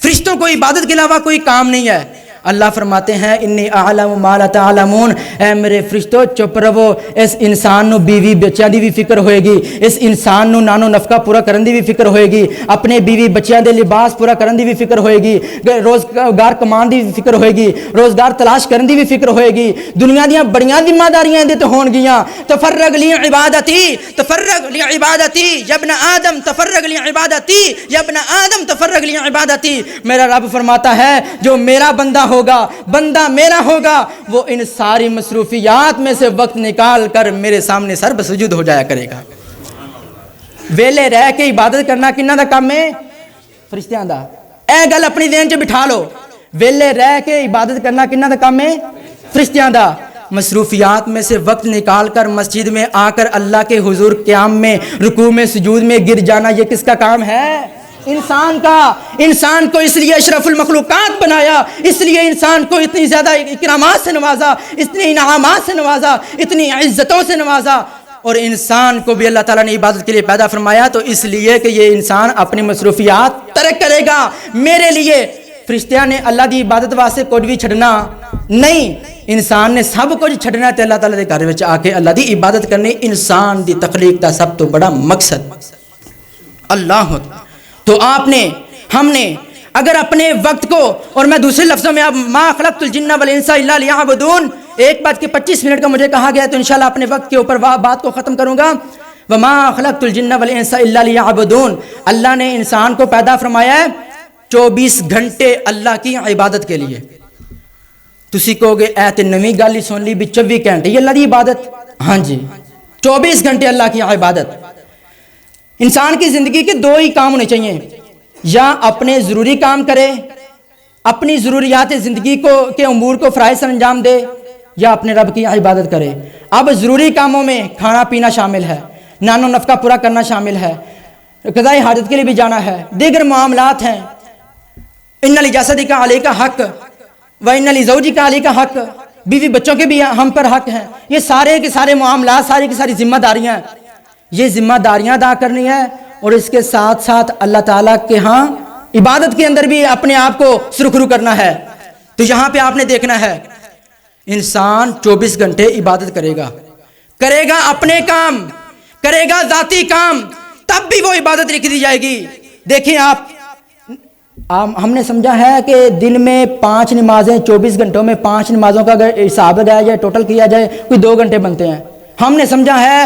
فرشتوں کو عبادت کے علاوہ کوئی کام نہیں ہے. اللہ فرماتے ہیں انی اعلم ما لا تعلمون, اے میرے فرشتوں چپ رہو, اس انسان نو بیوی بچیاں دی بھی فکر ہوئے گی, اس انسان نو نانو نفقہ پورا کرن دی بھی فکر ہوئے گی, اپنے بیوی بچیاں دے لباس پورا کرن دی بھی فکر ہوئے گی, روزگار کمان دی بھی فکر ہوئے گی, روزگار تلاش کرن دی بھی فکر ہوئے گی. دنیا دیاں بڑیاں ذمہ داریاں دے تے ہون گیاں. تفرغ لی عبادتی, تفرغ لی عبادتی یا ابن آدم, تفرغ لی عبادتی یا ابن آدم, تفرغ لی عبادتی. میرا رب فرماتا ہے جو میرا بندہ ہوگا, بندہ میرا ہوگا, وہ ان ساری مصروفیات میں سے وقت نکال کر میرے سامنے سر بسجود ہو جایا کرے گا. ویلے رہ کے عبادت کرنا کنہ دا کام ہے؟ فرشتیاں دا. اے گل اپنی ذہن چ بٹھا لو, ویلے رہ کے عبادت کرنا کنہ دا کام ہے؟ فرشتیاں دا. مصروفیات میں سے وقت نکال کر مسجد میں آ کر اللہ کے حضور قیام میں, رکوع میں, سجود میں گر جانا, یہ کس کا کام ہے؟ انسان کا. انسان کو اس لیے اشرف المخلوقات بنایا, اس لیے انسان کو اتنی زیادہ اکرامات سے نوازا, اتنی انعامات سے نوازا, اتنی عزتوں سے نوازا. اور انسان کو بھی اللہ تعالیٰ نے عبادت کے لیے پیدا فرمایا تو اس لیے کہ یہ انسان اپنی مصروفیات ترک کرے گا میرے لیے. فرشتیاں نے اللہ دی عبادت واسطے کچھ بھی چھڑنا نہیں, انسان نے سب کچھ چھڑنا تے اللہ تعالیٰ دے گھر وچ آ کے اللہ دی عبادت کرنی. انسان دی تخلیق دا سب تو بڑا مقصد اللہ. تو آپ نے, ہم نے اگر اپنے وقت کو, اور میں دوسرے لفظوں میں اب ما خلقت الجن والانس الا لیعبدون, 1:25 کا مجھے کہا گیا تو انشاءاللہ اپنے وقت کے اوپر بات کو ختم کروں گا. وما خلقت الجن والانس الا لیعبدون, اللہ نے انسان کو پیدا فرمایا ہے 24 گھنٹے اللہ کی عبادت کے لیے. تسی کہو گے اے تے نویں گل ہی سن لی بھی 24 گھنٹے یہ اللہ دی عبادت. ہاں جی 24 گھنٹے اللہ کی عبادت. انسان کی زندگی کے 2 ہی کام ہونے چاہیے, یا اپنے ضروری کام کرے, اپنی ضروریات زندگی کے امور کو فرائض سر انجام دے, یا اپنے رب کی عبادت کرے. اب ضروری کاموں میں کھانا پینا شامل ہے, نان و نفقہ پورا کرنا شامل ہے, قضاء حاجت کے لیے بھی جانا ہے, دیگر معاملات ہیں. ان لجسدک علیک حق و ان لزوجک علیک حق, بیوی بچوں کے بھی ہم پر حق ہیں. یہ سارے کے سارے معاملات, ساری کی ساری ذمہ داریاں, یہ ذمہ داریاں ادا کرنی ہے. اور اس کے ساتھ ساتھ اللہ تعالیٰ کے ہاں عبادت کے اندر بھی اپنے آپ کو سرخرو کرنا ہے. تو یہاں پہ آپ نے دیکھنا ہے انسان 24 گھنٹے عبادت کرے گا اپنے کام, کرے گا ذاتی کام, تب بھی وہ عبادت لکھ دی جائے گی. دیکھیں آپ, ہم نے سمجھا ہے کہ دن میں 5 نمازیں, 24 گھنٹوں میں 5 نمازوں کا اگر حساب لگایا جائے, ٹوٹل کیا جائے, کوئی 2 گھنٹے بنتے ہیں. ہم نے سمجھا ہے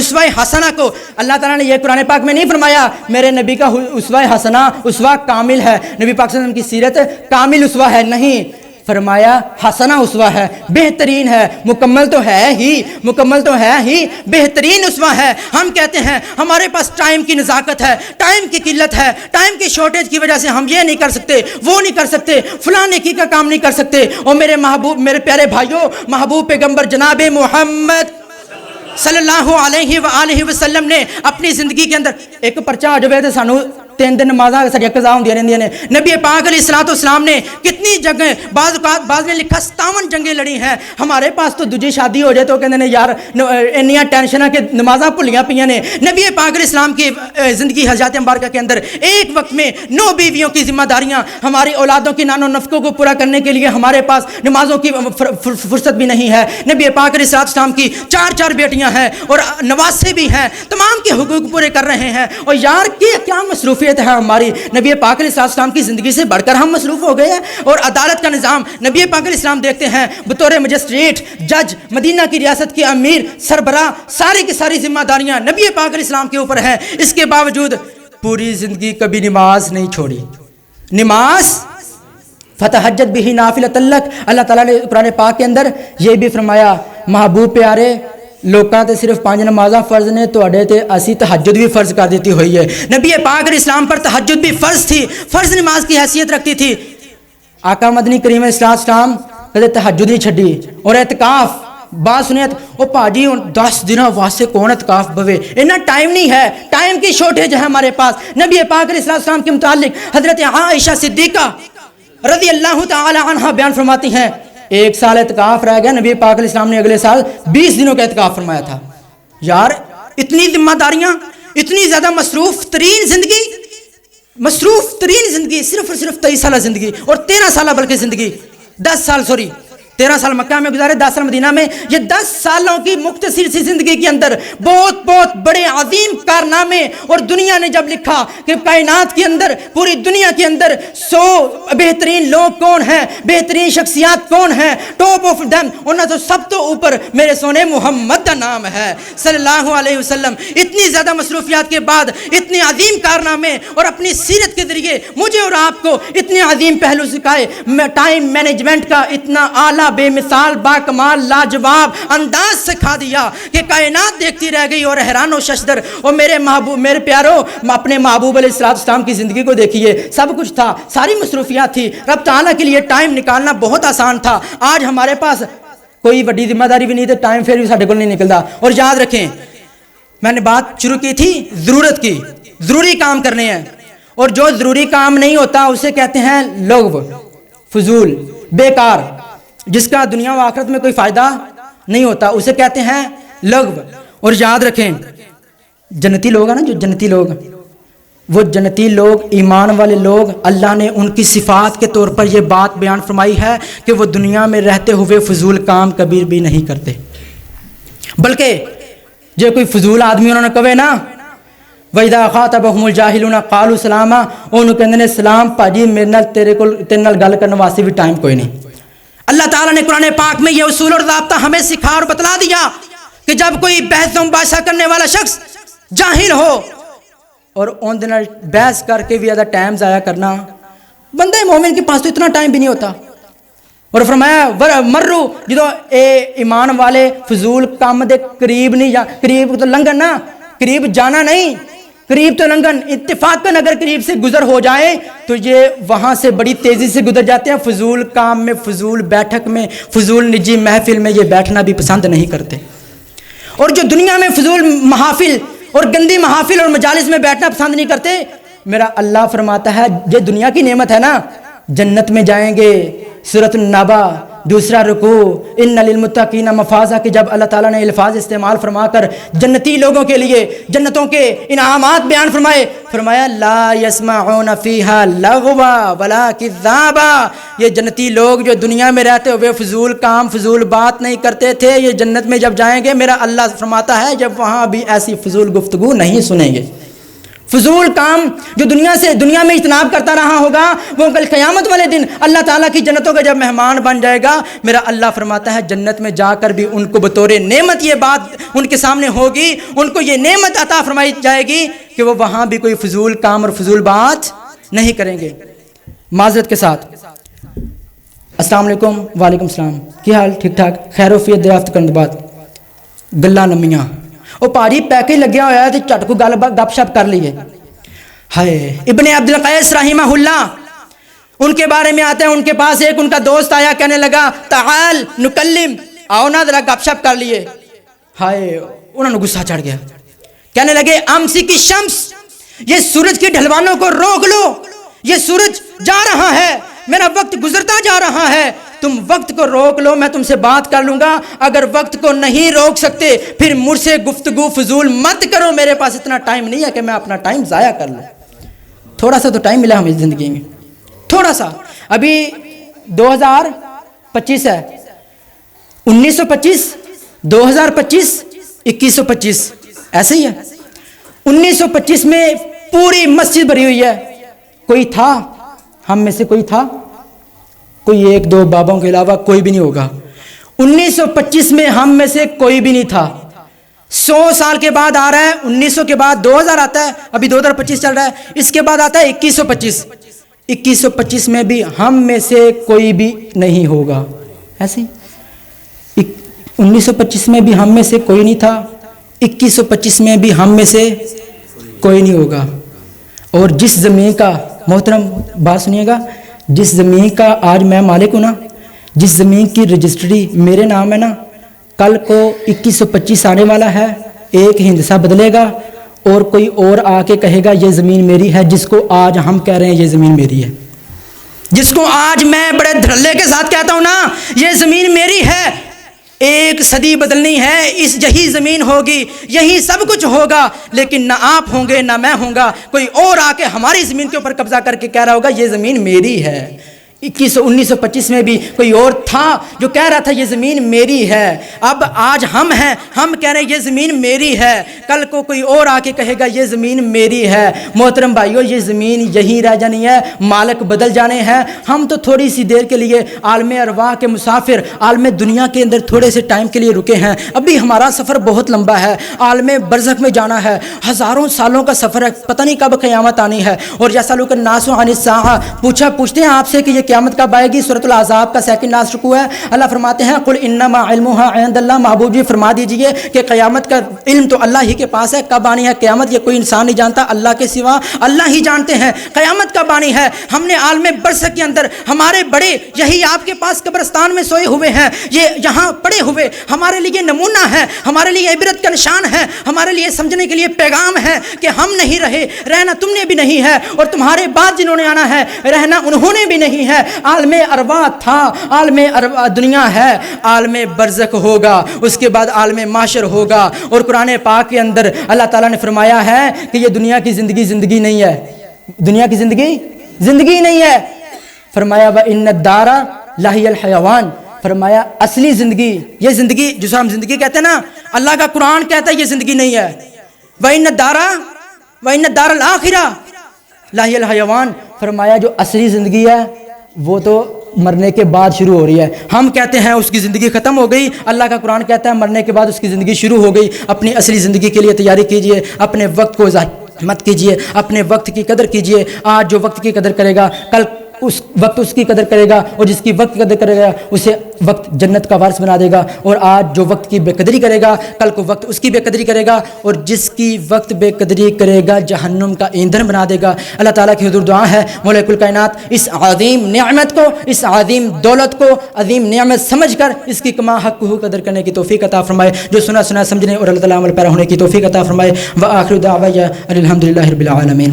اسوہ حسنہ کو اللہ تعالیٰ نے یہ قرآن پاک میں نہیں فرمایا میرے نبی کا اسوہ حسنہ اسوہ کامل ہے، نبی پاک صلی اللہ علیہ وسلم کی سیرت کامل اسوہ ہے، نہیں، فرمایا حسنہ اسوہ ہے، بہترین ہے، مکمل تو ہے ہی بہترین اسوہ ہے۔ ہم کہتے ہیں ہمارے پاس ٹائم کی نزاکت ہے، ٹائم کی قلت ہے، ٹائم کی شارٹیج کی وجہ سے ہم یہ نہیں کر سکتے، وہ نہیں کر سکتے، فلاں نیکی کا کام نہیں کر سکتے۔ اور میرے پیارے بھائیوں، محبوب پیغمبر جناب محمد صلی اللہ علیہ وآلہ وسلم نے اپنی زندگی کے اندر ایک پرچہ جو ہے سانو 3 دن نمازاں ساری قضا ہوندیاں رہندیاں نے۔ نبی پاک علیہ الصلوۃ والسلام نے کتنی جگہیں بعض نے لکھا 57 جنگیں لڑی ہیں۔ ہمارے پاس تو دوجی شادی ہو جائے تو کہندے نے یار انیاں ٹینشناں کہ نمازاں بھلیاں پیاں نے۔ نبی پاک علیہ السلام کی زندگی حیات مبارکہ کے اندر ایک وقت میں 9 بیویوں کی ذمہ داریاں، ہماری اولادوں کی نان و نفقوں کو پورا کرنے کے لیے ہمارے پاس نمازوں کی فرصت بھی نہیں ہے۔ نبی پاک علیہ السلام کی 4 بیٹیاں ہیں اور نواسے بھی ہیں، تمام کے حقوق پورے کر رہے ہیں۔ اور یار کیا مصروفیت ہے ہماری، نبی پاک علیہ السلام کی زندگی سے بڑھ کر ہم مصروف ہو گئے ہیں۔ اور عدالت کا نظام نبی پاک علیہ السلام دیکھتے ہیں بطور مجسٹریٹ، جج، مدینہ کی ریاست کے امیر، سربراہ، ساری کی ساری ذمہ داریاں نبی پاک علیہ السلام کے اوپر ہیں۔ اس کے باوجود پوری زندگی کبھی نماز نہیں چھوڑی۔ نماز فتحجد بھی نافلۃ لک، اللہ تعالیٰ نے قرآن پاک کے اندر یہ بھی فرمایا محبوب پیارے لوکاں تے صرف 5 نمازاں فرض نے، تواڈے تے اسی تہجد بھی فرض کر دیتی ہوئی ہے۔ نبی پاک علیہ السلام پر تہجد بھی فرض تھی، فرض نماز کی حیثیت رکھتی تھی۔ آقا مدنی کریم علیہ السلام کدے تہجد نہیں چھڈی۔ اور اعتکاف بات سنیت او پاجی 10 دنوں واسطے کون اعتکاف بوے، اتنا ٹائم نہیں ہے، ٹائم کی شارٹیج ہے ہمارے پاس۔ نبی پاک علیہ السلام کے متعلق حضرت عائشہ صدیقہ رضی اللہ تعالی عنہا بیان فرماتی ہیں 1 سال اعتکاف رہ گیا، نبی پاک علیہ السلام نے اگلے سال 20 دنوں کا اعتکاف فرمایا تھا۔ یار اتنی ذمہ داریاں، اتنی زیادہ مصروف ترین زندگی، صرف اور صرف 23 سالہ زندگی اور 13 سالہ بلکہ زندگی 13 سال مکہ میں گزارے، 10 سال مدینہ میں۔ یہ 10 سالوں کی مختصر سی زندگی کے اندر بہت بڑے عظیم کارنامے، اور دنیا نے جب لکھا کہ کائنات کے اندر، پوری دنیا کے اندر 100 بہترین لوگ کون ہیں، بہترین شخصیات کون ہیں، ٹاپ آف دم، انہوں تو سب تو اوپر میرے سونے محمد کا نام ہے صلی اللہ علیہ وسلم۔ اتنی زیادہ مصروفیات کے بعد اتنے عظیم کارنامے اور اپنی سیرت کے ذریعے مجھے اور آپ کو اتنے عظیم پہلو سکھائے، ٹائم مینجمنٹ کا اتنا اعلیٰ بے مثال با کمال لاجواب انداز سکھا دیا کہ کائنات دیکھتی رہ گئی اور حیران و ششدر۔ اور میرے پیارو، اپنے محبوب علیہ السلام کی زندگی کو دیکھیے، سب کچھ تھا، ساری مصروفیات تھی، رب تعالیٰ کے لیے ٹائم نکالنا بہت آسان تھا۔ آج ہمارے پاس کوئی بڑی ذمہ داری بھی نہیں تو ٹائم پھر بھی ساڈے کول نہیں نکلتا۔ اور یاد رکھیں، میں نے بات شروع کی تھی ضرورت کی، ضروری کام کرنے ہیں، اور جو ضروری کام نہیں ہوتا اسے کہتے ہیں لغو، فضول، بیکار، جس کا دنیا و آخرت میں کوئی فائدہ نہیں ہوتا، اسے کہتے ہیں لغو۔ اور یاد رکھیں جنتی لوگ ہیں نا، جو جنتی لوگ، وہ جنتی لوگ، ایمان والے لوگ، اللہ نے ان کی صفات کے طور پر یہ بات بیان فرمائی ہے کہ وہ دنیا میں رہتے ہوئے فضول کام کبھی بھی نہیں کرتے، بلکہ جو کوئی فضول آدمی انہوں نے کہے نا وَإِذَا خَاطَبَهُمُ الْجَاهِلُونَ قَالُوا سَلَامًا، انہوں کہندے نے سلام پاجی، میرے نال تیرے نال گل کرنے واسطے بھی ٹائم کوئی نہیں۔ اللہ تعالیٰ نے قرآن پاک میں یہ اصول اور ضابطہ ہمیں سکھا اور بتلا دیا کہ جب کوئی بحث و مباحثہ کرنے والا شخص جاہل ہو اور ان دن بحث کر کے بھی زیادہ ٹائم ضائع کرنا، بندے مومن کے پاس تو اتنا ٹائم بھی نہیں ہوتا۔ اور فرمایا مرو، جدو اے ایمان والے فضول کام دے قریب نہیں جا، قریب تو لنگن نا، قریب جانا نہیں، قریب تو لنگن، اتفاقاً اگر قریب سے گزر ہو جائے تو یہ وہاں سے بڑی تیزی سے گزر جاتے ہیں، فضول کام میں، فضول بیٹھک میں، فضول نجی محفل میں یہ بیٹھنا بھی پسند نہیں کرتے۔ اور جو دنیا میں فضول محافل اور گندی محافل اور مجالس میں بیٹھنا پسند نہیں کرتے، میرا اللہ فرماتا ہے یہ دنیا کی نعمت ہے نا، جنت میں جائیں گے۔ سورۃ النبا 2 رکوع، ان للمتقین مفازہ، کہ جب اللہ تعالیٰ نے الفاظ استعمال فرما کر جنتی لوگوں کے لیے جنتوں کے انعامات بیان فرمایا لا یسمعون فیہا لغوا ولا کذابا، یہ جنتی لوگ جو دنیا میں رہتے ہوئے فضول کام، فضول بات نہیں کرتے تھے، یہ جنت میں جب جائیں گے میرا اللہ فرماتا ہے جب وہاں بھی ایسی فضول گفتگو نہیں سنیں گے۔ فضول کام جو دنیا میں اجتناب کرتا رہا ہوگا، وہ کل قیامت والے دن اللہ تعالیٰ کی جنتوں کا جب مہمان بن جائے گا، میرا اللہ فرماتا ہے جنت میں جا کر بھی ان کو بطور نعمت یہ بات ان کے سامنے ہوگی، ان کو یہ نعمت عطا فرمائی جائے گی کہ وہ وہاں بھی کوئی فضول کام اور فضول بات نہیں کریں گے۔ معذرت کے ساتھ السلام علیکم۔ وعلیکم السلام، کی حال؟ ٹھیک ٹھاک، خیر وفیت دریافت کرنے بعد گلا نمیاں وہ پاری پیکج لگیا ہوا ہے تو چٹ کو گپ شپ کر لیے۔ ہائے ابن عبد القیس رحمہ اللہ، ان کے بارے میں آتے ہیں، ان کے پاس ایک ان کا دوست آیا، کہنے لگا تعال نکلم، آؤ نا ذرا گپ شپ کر لیے۔ ہائے انہوں نے غصہ چڑھ گیا، کہنے لگے امسک الشمس، یہ سورج کی ڈھلوانوں کو روک لو، یہ سورج جا رہا ہے، میرا وقت گزرتا جا رہا ہے، تم وقت کو روک لو، میں تم سے بات کر لوں گا۔ اگر وقت کو نہیں روک سکتے پھر مجھ سے گفتگو فضول مت کرو، میرے پاس اتنا ٹائم نہیں ہے کہ میں اپنا ٹائم ضائع کر لوں۔ تھوڑا سا تو ٹائم ملا ہمیں زندگی میں، تھوڑا سا۔ ابھی 2025 ہے، 1925 2025 2125 ایسے ہی ہے۔ 1925 میں پوری مسجد بھری ہوئی ہے، کوئی تھا ہم میں سے، کوئی تھا؟ کوئی ایک دو بابوں کے علاوہ کوئی بھی نہیں ہوگا۔ 1925 میں ہم میں سے کوئی بھی نہیں تھا۔ 100 سال کے بعد آ رہا ہے، 1900 کے بعد 2000 آتا ہے، ابھی 2025 چل رہا ہے، اس کے بعد آتا ہے 2125۔ 2125 میں بھی ہم میں سے کوئی بھی نہیں ہوگا۔ ایسے 1925 میں بھی ہم میں سے کوئی نہیں تھا، 2125 میں بھی ہم میں سے کوئی نہیں ہوگا۔ اور جس زمین کا، محترم بات سنیے گا، جس زمین کا آج میں مالک ہوں نا، جس زمین کی رجسٹری میرے نام ہے نا، کل کو 2125 آنے والا ہے، ایک ہندسہ بدلے گا اور کوئی اور آ کے کہے گا یہ زمین میری ہے، جس کو آج ہم کہہ رہے ہیں یہ زمین میری ہے، جس کو آج میں بڑے دھڑلے کے ساتھ کہتا ہوں نا یہ زمین میری ہے، ایک صدی بدلنی ہے، یہی زمین ہوگی، یہی سب کچھ ہوگا، لیکن نہ آپ ہوں گے نہ میں ہوں گا، کوئی اور آ کے ہماری زمین کے اوپر قبضہ کر کے کہہ رہا ہوگا یہ زمین میری ہے۔ 1925 میں بھی کوئی اور تھا جو کہہ رہا تھا یہ زمین میری ہے، اب آج ہم ہیں، ہم کہہ رہے ہیں یہ زمین میری ہے، کل کو کوئی اور آ کے کہے گا یہ زمین میری ہے۔ محترم بھائیو، یہ زمین یہی رہ جانی ہے، مالک بدل جانے ہیں۔ ہم تو تھوڑی سی دیر کے لیے عالم ارواح کے مسافر، عالم دنیا کے اندر تھوڑے سے ٹائم کے لیے رکے ہیں، ابھی ہمارا سفر بہت لمبا ہے، عالم برزخ میں جانا ہے، ہزاروں سالوں کا سفر ہے، پتہ نہیں کب قیامت آنی ہے۔ اور یسألک الناس عن الساعہ، پوچھتے ہیں آپ سے کہ یہ قیامت کب آئے گی۔ سورۃ الاحزاب کا سیکنڈ لاسٹ رکوع ہے، اللہ فرماتے ہیں قل انما علمها عند اللہ، محبوب جی فرما دیجئے کہ قیامت کا علم تو اللہ ہی کے پاس ہے، کب آنی ہے قیامت یہ کوئی انسان نہیں جانتا، اللہ کے سوا اللہ ہی جانتے ہیں قیامت کب آنی ہے۔ ہم نے عالم برزخ کے اندر ہمارے بڑے یہی آپ کے پاس قبرستان میں سوئے ہوئے ہیں، یہ یہاں پڑے ہوئے ہمارے لیے نمونہ ہے، ہمارے لیے عبرت کا نشان ہے، ہمارے لیے سمجھنے کے لیے پیغام ہے کہ ہم نہیں رہے، رہنا تم نے بھی نہیں ہے، اور تمہارے بعد جنہوں نے آنا ہے رہنا انہوں نے بھی نہیں ہے۔ عالم ارواح تھا، عالم دنیا ہے، عالم برزخ ہوگا، اس کے بعد عالم معاشر ہوگا۔ اور قرآن پاک کے اندر اللہ تعالیٰ نے فرمایا ہے کہ یہ دنیا کی زندگی نہیں ہے، دنیا کی زندگی نہیں ہے، فرمایا وَإِنَّ الدَّارَ لَهِيَ الْحَيَوَانِ، فرمایا اصلی زندگی، یہ زندگی جسے ہم زندگی کہتے ہیں نا، اللہ کا قرآن کہتا ہے یہ زندگی نہیں ہے۔ وَإِنَّ الدَّارَ الْآخِرَةَ لَهِيَ الْحَيَوَانِ، فرمایا جو اصلی زندگی ہے وہ تو مرنے کے بعد شروع ہو رہی ہے۔ ہم کہتے ہیں اس کی زندگی ختم ہو گئی، اللہ کا قرآن کہتا ہے مرنے کے بعد اس کی زندگی شروع ہو گئی۔ اپنی اصلی زندگی کے لیے تیاری کیجئے، اپنے وقت کو ضائع مت کیجئے، اپنے وقت کی قدر کیجئے۔ آج جو وقت کی قدر کرے گا کل اس وقت اس کی قدر کرے گا، اور جس کی وقت کی قدر کرے گا اسے وقت جنت کا وارث بنا دے گا۔ اور آج جو وقت کی بے قدری کرے گا کل کو وقت اس کی بے قدری کرے گا، اور جس کی وقت بے قدری کرے گا جہنم کا ایندھن بنا دے گا۔ اللہ تعالیٰ کی حضور دعا ہے مولا کل کائنات اس عظیم نعمت کو، اس عظیم دولت کو عظیم نعمت سمجھ کر اس کی کما حق کو قدر کرنے کی توفیق عطا فرمائے، جو سنا سمجھنے اور اللہ تعالیٰ عمل پیرا ہونے کی توفیق عطا فرمائے۔ وآخر دعوانا الحمدللہ رب العالمین۔